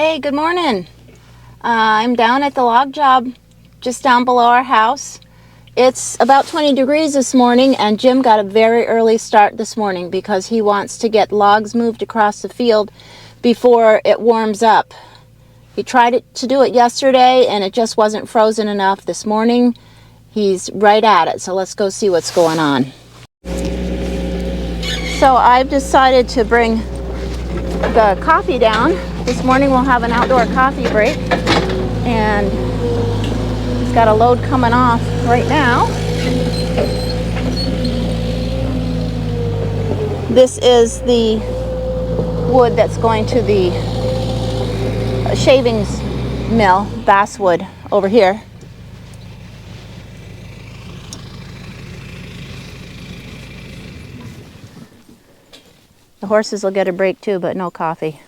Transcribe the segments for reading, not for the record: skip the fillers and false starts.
Hey, good morning. I'm down at the log job just down below our house. It's about 20 degrees this morning, and Jim got a very early start this morning because he wants to get logs moved across the field before it warms up. He tried to do it yesterday and it just wasn't frozen enough. This morning he's right at it, so let's go see what's going on. So I've decided to bring the coffee down. This morning we'll have an outdoor coffee break, and he's got a load coming off right now. This is the wood that's going to the shavings mill, basswood over here. The horses will get a break too, but no coffee.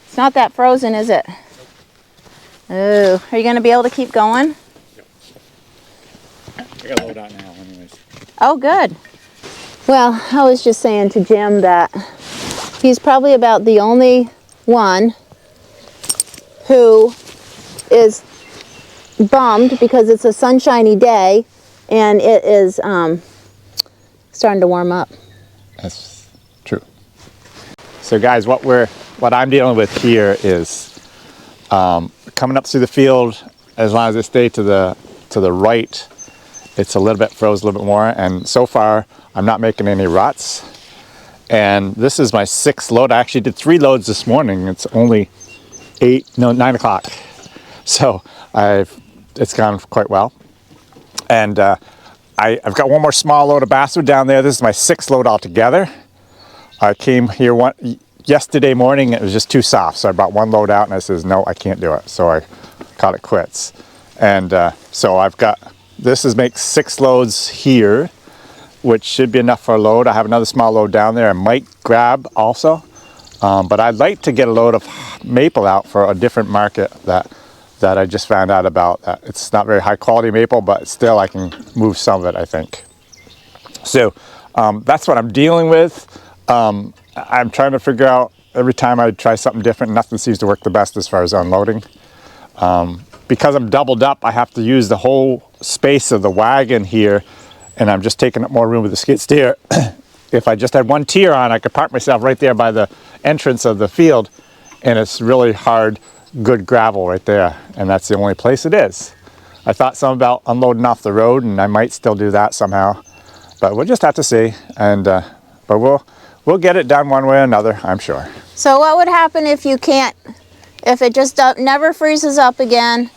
It's not that frozen, is it? Oh, are you going to be able to keep going? Yep. I got a load out now anyways. Oh, good. Well, I was just saying to Jim that he's probably about the only one who is bummed because it's a sunshiny day and it is starting to warm up. That's true. So guys, what I'm dealing with here is coming up through the field. As long as I stay to the right, it's a little bit froze, a little bit more, and so far I'm not making any ruts. And this is my 6th load. I actually did 3 loads this morning. It's only 9 o'clock. So it's gone quite well. And I've got one more small load of basswood down there. This is my 6th load altogether. I came here yesterday morning. It was just too soft, so I brought one load out and I says, no, I can't do it. So I called it quits. And so I've got, makes 6 loads here, which should be enough for a load. I have another small load down there I might grab also. But I'd like to get a load of maple out for a different market that I just found out about. It's not very high quality maple, but still I can move some of it, I think. So that's what I'm dealing with. I'm trying to figure out, every time I try something different, nothing seems to work the best as far as unloading. Because I'm doubled up, I have to use the whole space of the wagon here, and I'm just taking up more room with the skid steer. If I just had one tier on, I could park myself right there by the entrance of the field, and it's really hard, good gravel right there, and that's the only place it is. I thought some about unloading off the road, and I might still do that somehow, but we'll just have to see. And but we'll get it done one way or another, I'm sure. So what would happen if you can't, if it just never freezes up again?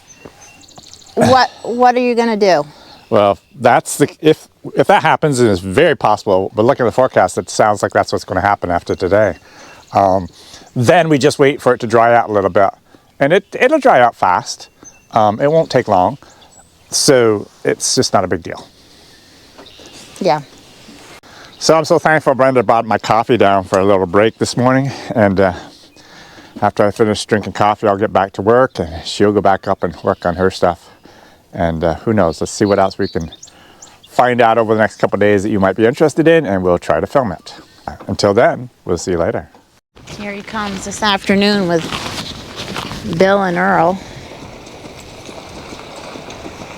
What are you going to do? Well, if that happens, and it's very possible, but looking at the forecast, it sounds like that's what's going to happen after today. Then we just wait for it to dry out a little bit, and it'll dry out fast. It won't take long, so it's just not a big deal. Yeah. So I'm so thankful Brenda brought my coffee down for a little break this morning, and after I finish drinking coffee, I'll get back to work, and she'll go back up and work on her stuff. And who knows, let's see what else we can find out over the next couple of days that you might be interested in, and we'll try to film it. Until then, we'll see you later. Here he comes this afternoon with Bill and Earl.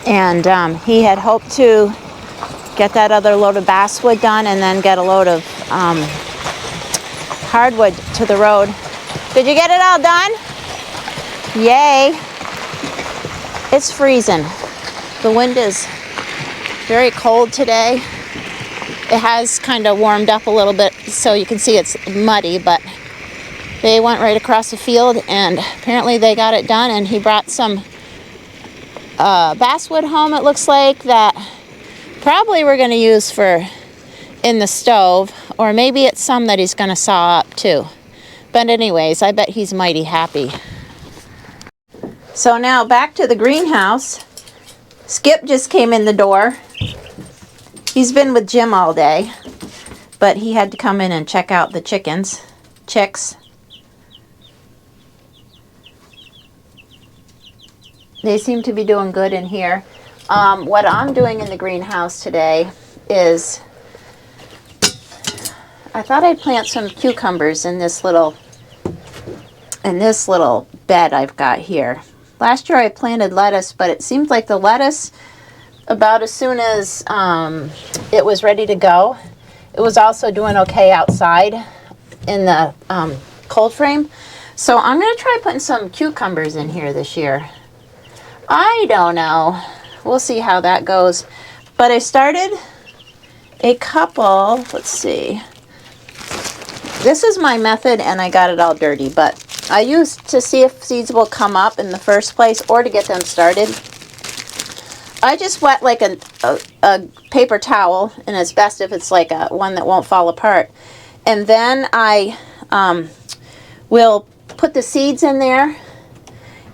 And he had hoped to get that other load of basswood done and then get a load of hardwood to the road. Did you get it all done? Yay. It's freezing. The wind is very cold today. It has kind of warmed up a little bit, so you can see it's muddy, but they went right across the field and apparently they got it done, and he brought some basswood home, it looks like, that probably we're going to use for in the stove, or maybe it's some that he's going to saw up too. But anyways, I bet he's mighty happy. So now back to the greenhouse. Skip just came in the door. He's been with Jim all day, but he had to come in and check out the chicks. They seem to be doing good in here. What I'm doing in the greenhouse today is, I thought I'd plant some cucumbers in this little in this little bed I've got here. Last year I planted lettuce, but it seemed like the lettuce, about as soon as it was ready to go, it was also doing okay outside in the cold frame. So I'm going to try putting some cucumbers in here this year. I don't know. We'll see how that goes. But I started a couple, let's see. This is my method and I got it all dirty, but I use to see if seeds will come up in the first place or to get them started. I just wet like a paper towel, and it's best if it's like a one that won't fall apart. And then I will put the seeds in there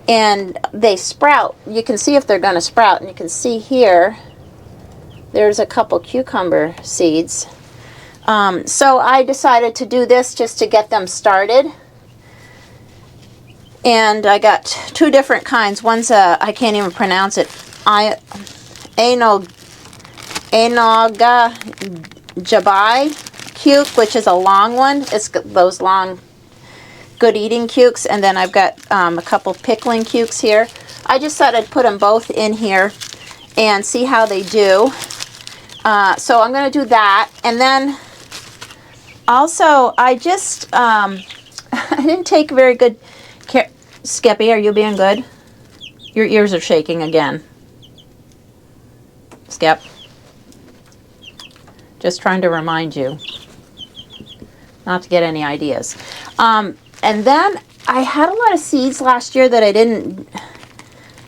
and they sprout. You can see if they're going to sprout, and you can see here there's a couple cucumber seeds. So I decided to do this just to get them started. And I got two different kinds. One's I can't even pronounce it. Enoga Jabai cuke, which is a long one. It's those long, good eating cukes. And then I've got a couple pickling cukes here. I just thought I'd put them both in here and see how they do. So I'm going to do that. And then also I just, I didn't take very good care. Skippy, are you being good? Your ears are shaking again. Skip. Just trying to remind you not to get any ideas. And then I had a lot of seeds last year that I didn't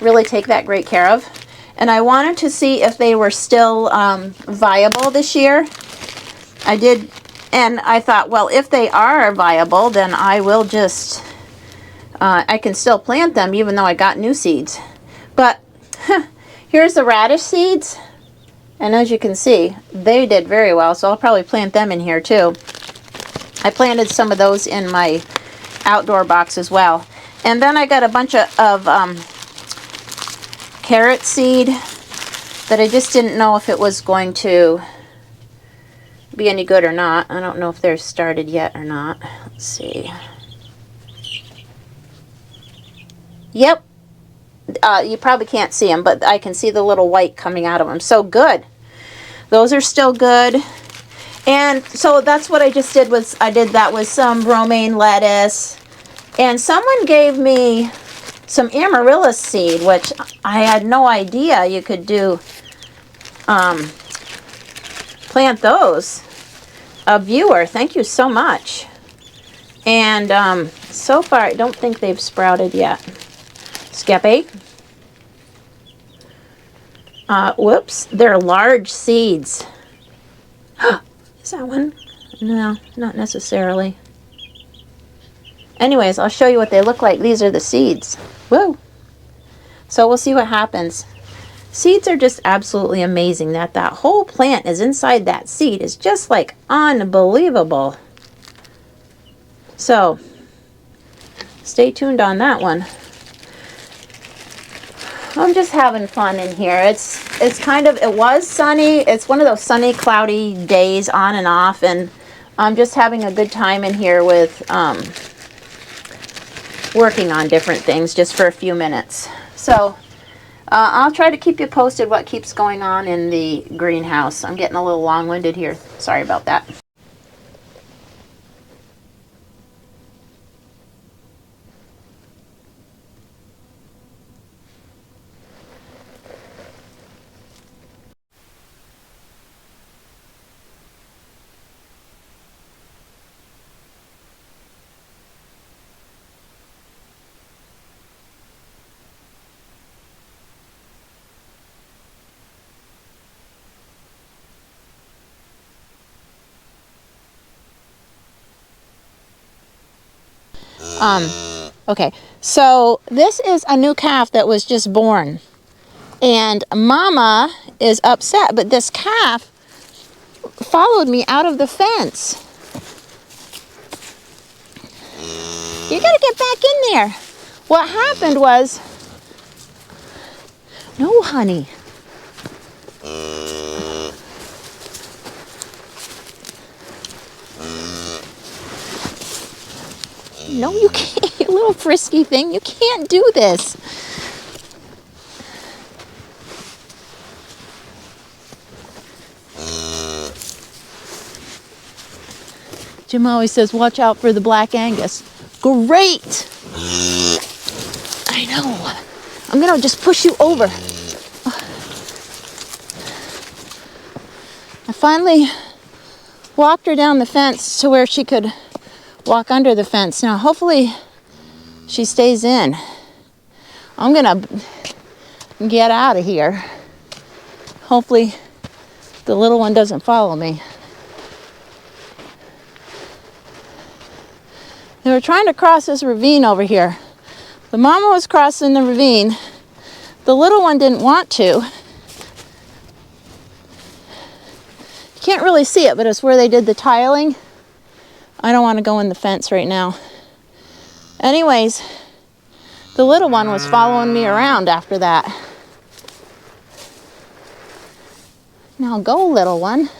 really take that great care of. And I wanted to see if they were still viable this year. I did, and I thought, well, if they are viable, then I will just, I can still plant them even though I got new seeds. But here's the radish seeds. And as you can see, they did very well, so I'll probably plant them in here too. I planted some of those in my outdoor box as well. And then I got a bunch of carrot seed that I just didn't know if it was going to be any good or not. I don't know if they're started yet or not. Let's see. Yep. You probably can't see them, but I can see the little white coming out of them. So good. Those are still good. And so that's what I just did, was I did that with some romaine lettuce. And someone gave me some amaryllis seed, which I had no idea you could do, plant those. A viewer, thank you so much. And so far I don't think they've sprouted yet. Skippy. Whoops, they're large seeds. Is that one? No, not necessarily. Anyways, I'll show you what they look like. These are the seeds. Woo! So we'll see what happens. Seeds are just absolutely amazing. That whole plant is inside that seed is just like unbelievable. So stay tuned on that one. I'm just having fun in here. It's kind of, it was sunny. It's one of those sunny, cloudy days on and off, and I'm just having a good time in here with working on different things just for a few minutes. So I'll try to keep you posted what keeps going on in the greenhouse. I'm getting a little long-winded here. Sorry about that. Okay, so this is a new calf that was just born, and Mama is upset, but this calf followed me out of the fence. You gotta get back in there. What happened was, no, honey. No, you can't. little frisky thing. You can't do this. Jim always says, watch out for the Black Angus. Great! I know. I'm gonna just push you over. I finally walked her down the fence to where she could walk under the fence. Now, hopefully she stays in. I'm gonna get out of here. Hopefully the little one doesn't follow me. They were trying to cross this ravine over here. The mama was crossing the ravine. The little one didn't want to. You can't really see it, but it's where they did the tiling. I don't want to go in the fence right now. Anyways, the little one was following me around after that. Now go, little one.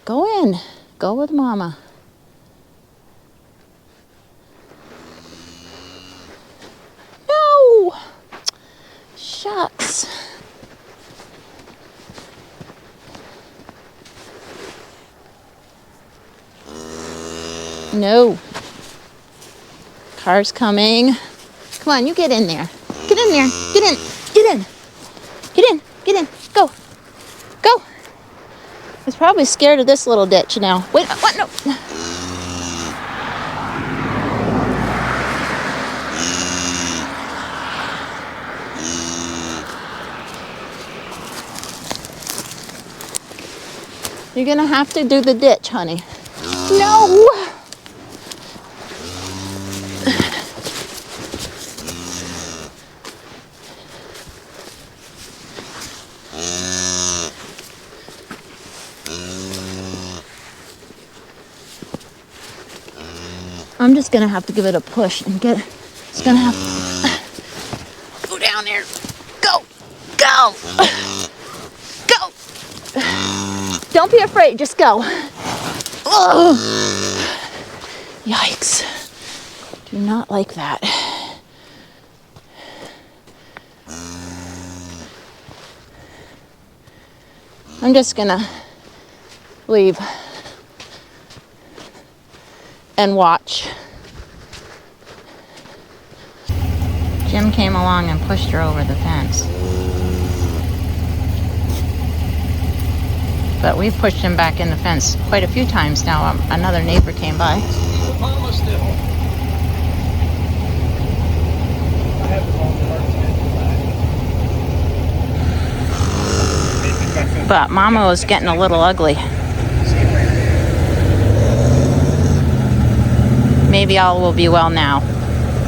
Go in. Go with mama. No! Shucks. No. Car's coming. Come on, you get in there. Get in there. Get in. Get in. Get in. Get in. Go. Go. He's probably scared of this little ditch now. Wait, what? No. You're gonna have to do the ditch, honey. No! I'm just gonna have to give it a push and get, it's gonna have to go down there. Go! Go! Go! Don't be afraid, just go. Oh. Yikes. Do not like that. I'm just gonna leave and watch. Jim came along and pushed her over the fence. But we've pushed him back in the fence quite a few times now. Another neighbor came by. But Mama was getting a little ugly. Maybe all will be well now.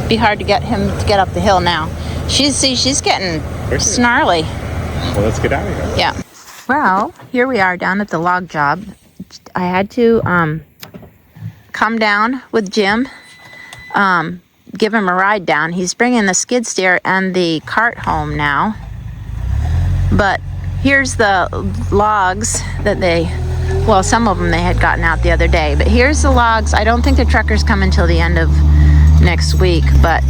Be hard to get him to get up the hill now. She's getting snarly. Well, let's get out of here. Yeah. Well, here we are down at the log job. I had to come down with Jim, give him a ride down. He's bringing the skid steer and the cart home now. But here's the logs that well, some of them they had gotten out the other day. But here's the logs. I don't think the truckers come until the end of next week, but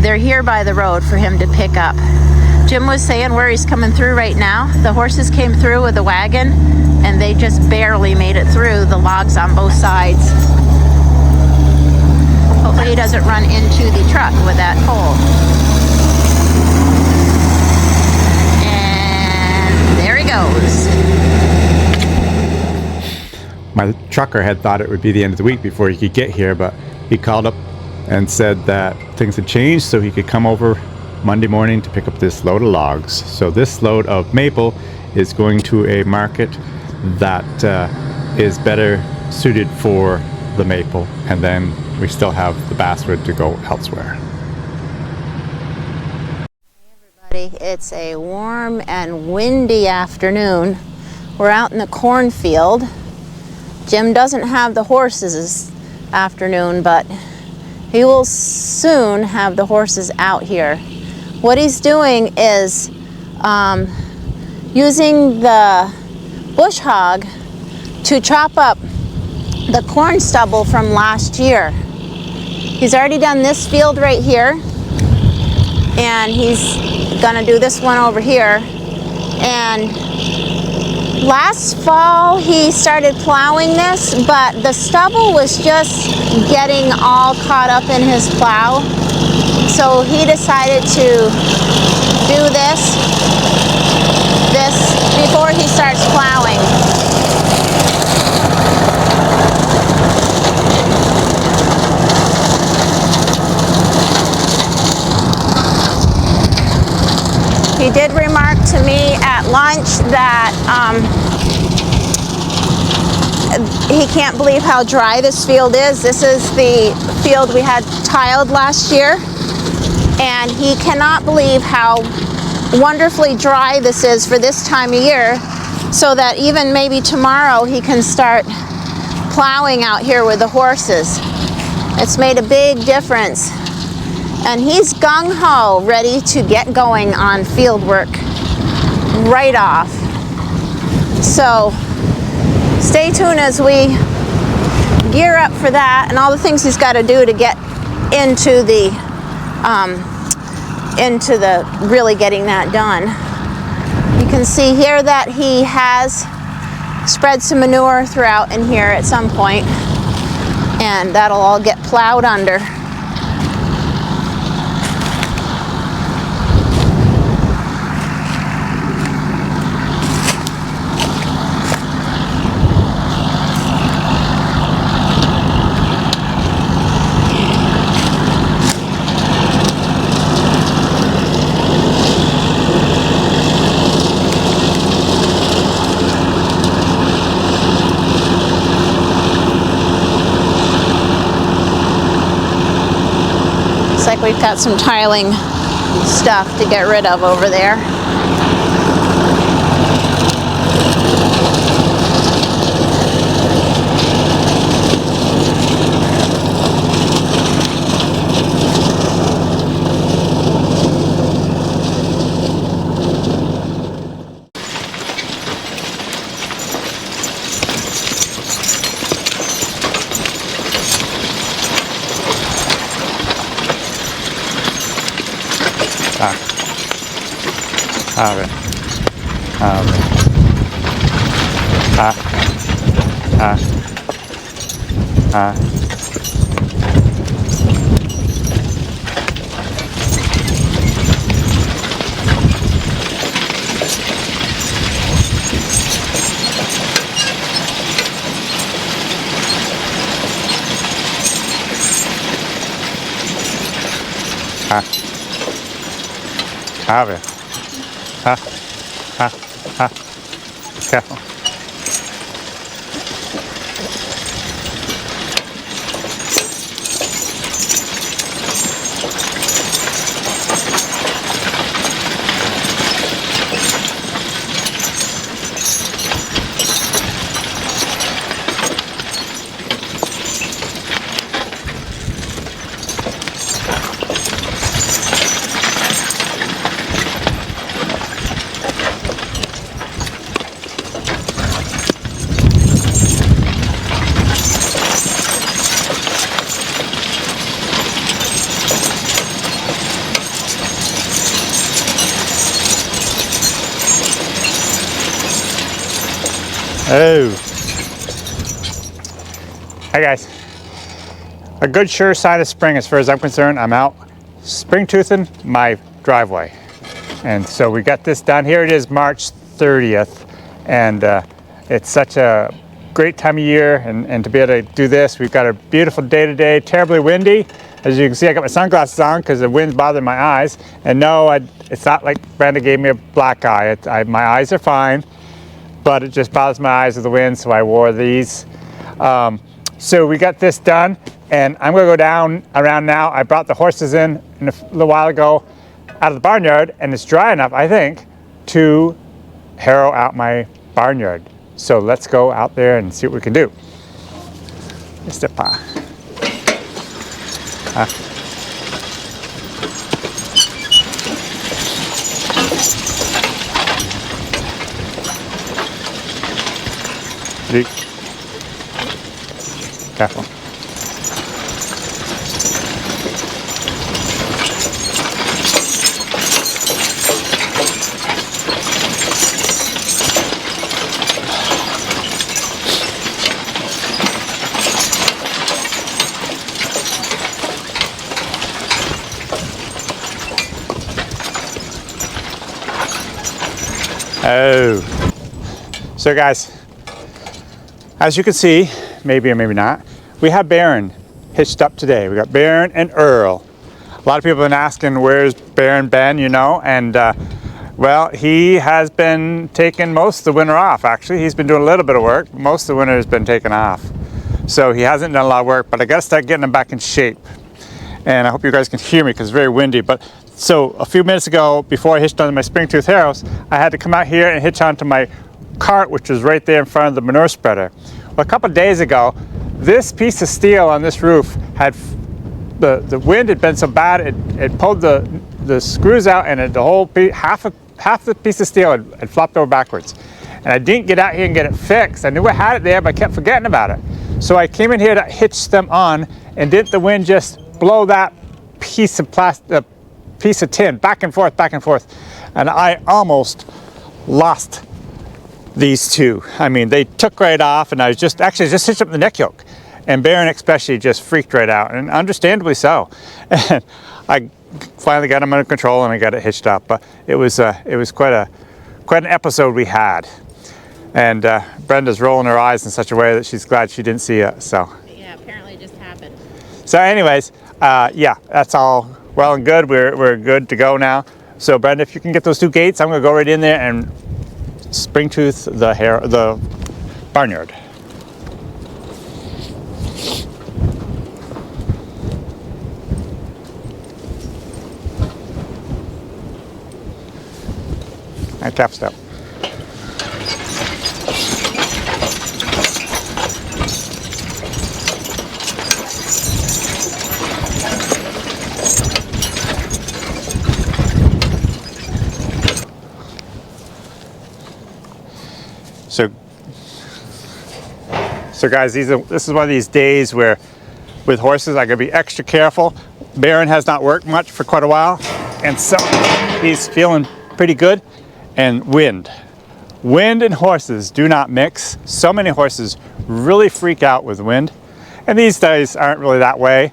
they're here by the road for him to pick up. Jim was saying where he's coming through right now. The horses came through with a wagon, and they just barely made it through the logs on both sides. Hopefully he doesn't run into the truck with that pole. And there he goes. My trucker had thought it would be the end of the week before he could get here, but he called up and said that things had changed so he could come over Monday morning to pick up this load of logs. So this load of maple is going to a market that is better suited for the maple, and then we still have the basswood to go elsewhere. Hey everybody, it's a warm and windy afternoon. We're out in the cornfield. Jim doesn't have the horses this afternoon, but he will soon have the horses out here. What he's doing is using the bush hog to chop up the corn stubble from last year. He's already done this field right here, and he's gonna do this one over here. And last fall he started plowing this, but the stubble was just getting all caught up in his plow. So he decided to do this before he starts plowing. He did remark to me at lunch that he can't believe how dry this field is. This is the field we had tiled last year, and he cannot believe how wonderfully dry this is for this time of year, so that even maybe tomorrow he can start plowing out here with the horses. It's made a big difference. And he's gung-ho, ready to get going on field work right off. So stay tuned as we gear up for that and all the things he's got to do to get into the really getting that done. You can see here that he has spread some manure throughout in here at some point, and that'll all get plowed under. Like we've got some tiling stuff to get rid of over there. Careful. Oh. Hi guys. A good sure sign of spring as far as I'm concerned. I'm out spring toothing my driveway. And so we got this done. Here it is March 30th. And it's such a great time of year. And to be able to do this, we've got a beautiful day today, terribly windy. As you can see, I got my sunglasses on because the wind's bothering my eyes. And no, it's not like Brenda gave me a black eye. My eyes are fine. But it just bothers my eyes with the wind, so I wore these. So we got this done, and I'm gonna go down around now. I brought the horses in a little while ago out of the barnyard, and it's dry enough, I think, to harrow out my barnyard. So let's go out there and see what we can do. Mr. Pa. Careful. Oh. So guys, as you can see, maybe or maybe not, we have Baron hitched up today. We got Baron and Earl. A lot of people have been asking, where's Baron been, you know, and well, he has been taking most of the winter off, actually. He's been doing a little bit of work. Most of the winter has been taken off. So he hasn't done a lot of work, but I gotta start getting him back in shape. And I hope you guys can hear me because it's very windy. But so a few minutes ago, before I hitched onto my spring tooth harrows, I had to come out here and hitch onto my cart, which was right there in front of the manure spreader. Well, a couple of days ago, this piece of steel on this roof had, the wind had been so bad, it pulled the screws out, and the whole piece, half the piece of steel had flopped over backwards. And I didn't get out here and get it fixed. I knew I had it there, but I kept forgetting about it. So I came in here to hitch them on, and didn't the wind just blow that piece of plastic, piece of tin back and forth, and I almost lost these two. I mean, they took right off, and I was just hitched up the neck yoke, and Baron especially just freaked right out, and understandably so. And I finally got him under control, and I got it hitched up. But it was quite an episode we had. And Brenda's rolling her eyes in such a way that she's glad she didn't see it. So Yeah, apparently it just happened. so anyways, yeah, that's all well and good. We're good to go now. So Brenda, if you can get those two gates, I'm gonna go right in there and spring tooth the barnyard. And cap step. So guys, this is one of these days where with horses I gotta be extra careful. Baron has not worked much for quite a while, and so he's feeling pretty good. And wind and horses do not mix. So many horses really freak out with wind, and these days aren't really that way,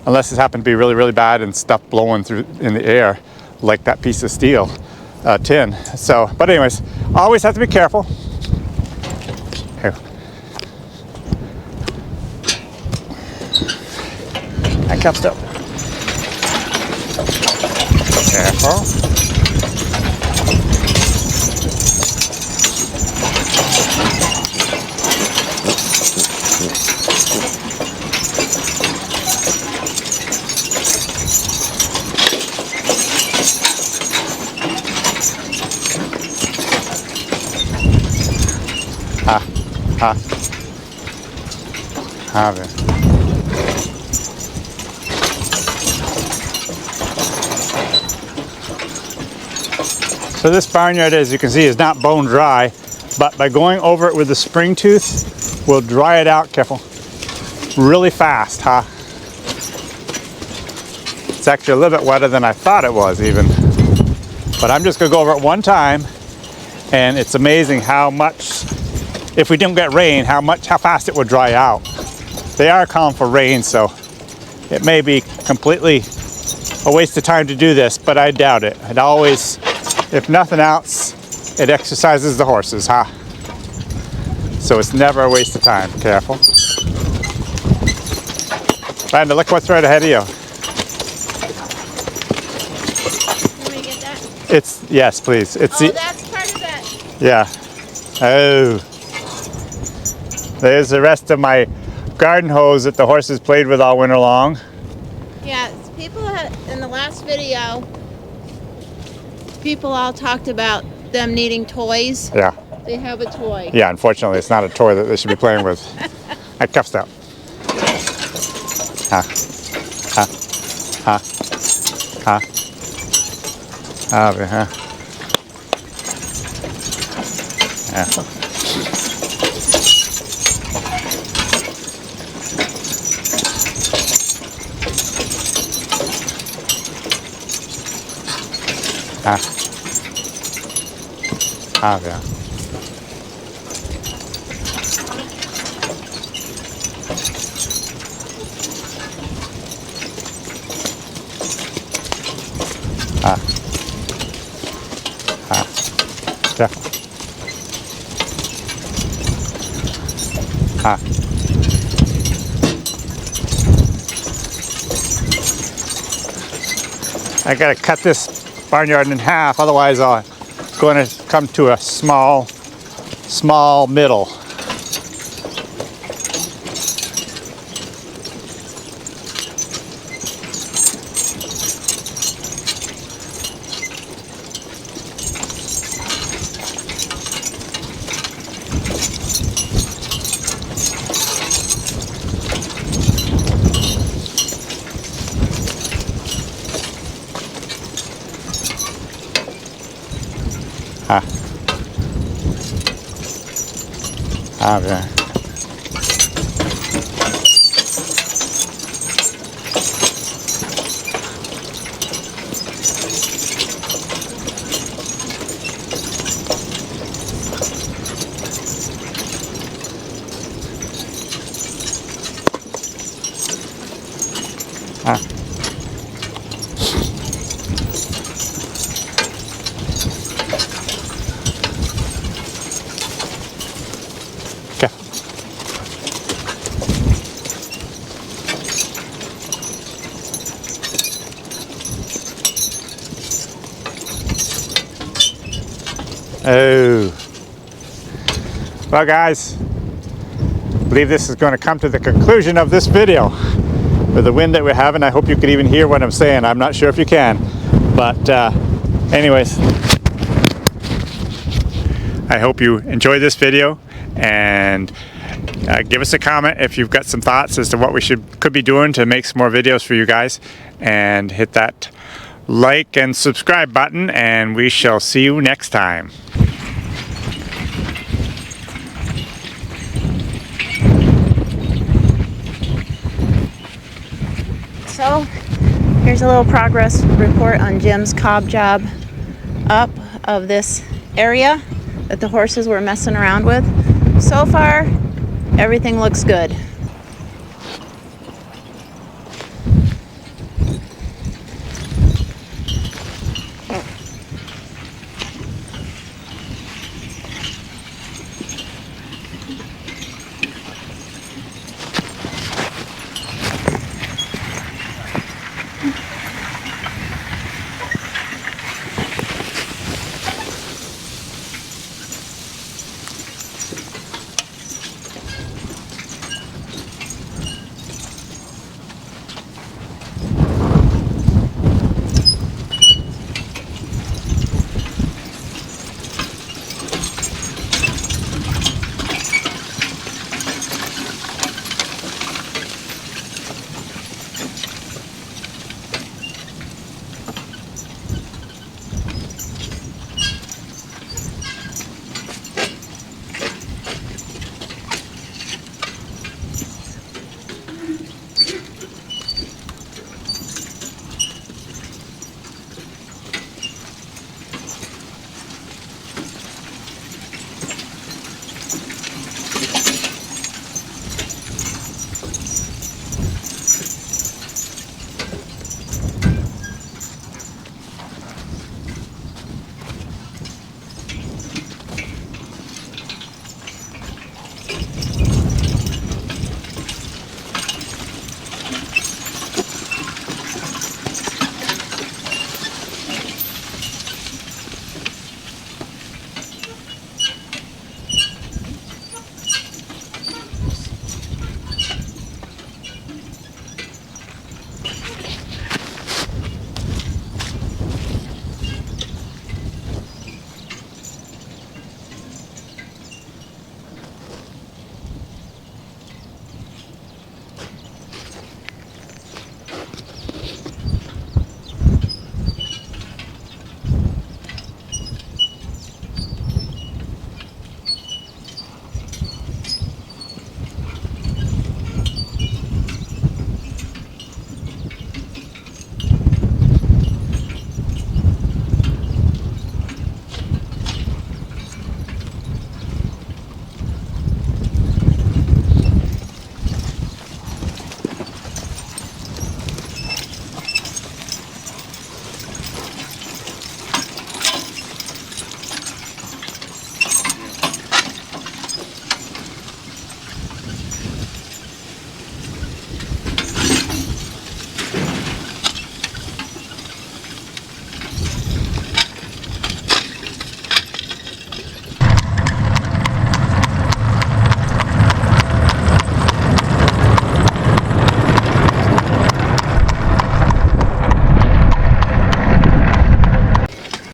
unless it happened to be really, really bad and stuff blowing through in the air like that piece of steel tin. So, but anyways, always have to be careful. Here. And cap step. Careful. Have it. So this barnyard, as you can see, is not bone dry, but by going over it with the spring tooth, we'll dry it out, careful, really fast, huh? It's actually a little bit wetter than I thought it was even. But I'm just gonna go over it one time, and it's amazing how much, if we don't get rain, how fast it will dry out. They are calling for rain, so it may be completely a waste of time to do this, but I doubt it. It always, if nothing else, it exercises the horses, huh? So it's never a waste of time. Careful. Brenda, look what's right ahead of you. Can we get that? It's, yes, please. It's That's part of that. yeah. Oh. There's the rest of my garden hose that the horses played with all winter long. Yeah, people in the last video, people all talked about them needing toys. Yeah. They have a toy. Yeah, unfortunately, it's not a toy that they should be playing with. I cuffed out. Ha. Ha. Ha. Ha. Ah, huh. Yeah. Yeah. Careful. Huh. I gotta cut this barnyard in half, otherwise I'm going to come to a small middle. Huh. Okay. Huh. Okay. Oh. Well, guys, I believe this is going to come to the conclusion of this video. With the wind that we're having, I hope you could even hear what I'm saying. I'm not sure if you can. But anyways, I hope you enjoyed this video, and give us a comment if you've got some thoughts as to what we could be doing to make some more videos for you guys, and hit that like and subscribe button, and we shall see you next time. So here's a little progress report on Jim's cob job up of this area that the horses were messing around with. So far, everything looks good.